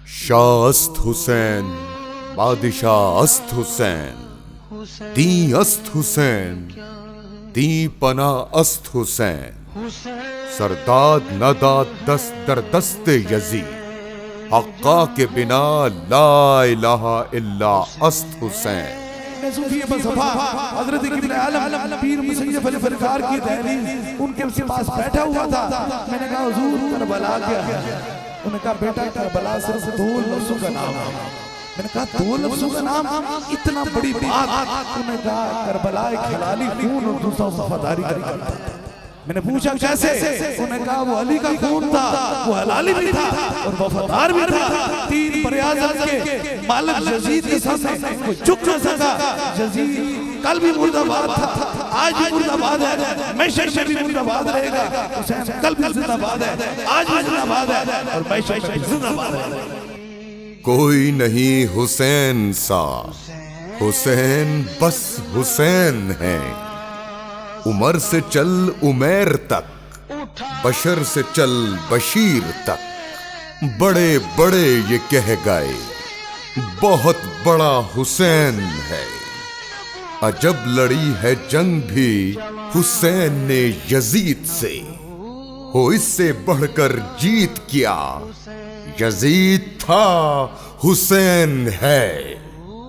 شاه است حسین، بادشاہ است حسین، دی است حسین، دی پناہ است حسین، سرداد نداد دست در دست یزید، حقا کے بنا لا الہ الا است حسین۔ صوفی مصطفیٰ حضرت قبلہ عالم پیر مسیب علی فرقار کی تحریر ان کے پاس بیٹھا ہوا تھا۔ میں نے کہا حضور کربلا کیا ہے؟ انہوں نے کہا بیٹا کربلا صرف 2 لفظوں کا نام ہے۔ میں نے کہا 2 لفظوں کا نام اتنا بڑی بات؟ انہوں نے کہا کربلا ایک حلالی خون اور دوسرا وفاداری کا کرتا تھا۔ میں نے پوچھا کیسے؟ انہوں نے کہا وہ علی کا خون تھا، وہ حلالی بھی تھا اور وفادار بھی تھا۔ 3 بریاضت کے مالک یزید کے سامنے کوئی جھک نہ سکا۔ یزید کل بھی مرد آباد تھا، آج بھی مرد آباد ہے، معشر میں بھی مرد آباد رہے گا۔ حسین کل بھی زندہ آباد ہے، آج بھی زندہ آباد ہے اور معشر میں بھی زندہ آباد ہے۔ کوئی نہیں حسین سا، حسین بس حسین ہے۔ عمر سے چل عمیر تک، بشر سے چل بشیر تک، بڑے بڑے یہ کہہ گئے بہت بڑا حسین ہے۔ عجب لڑی ہے جنگ بھی حسین نے یزید سے، ہو اس سے بڑھ کر جیت کیا، یزید تھا حسین ہے۔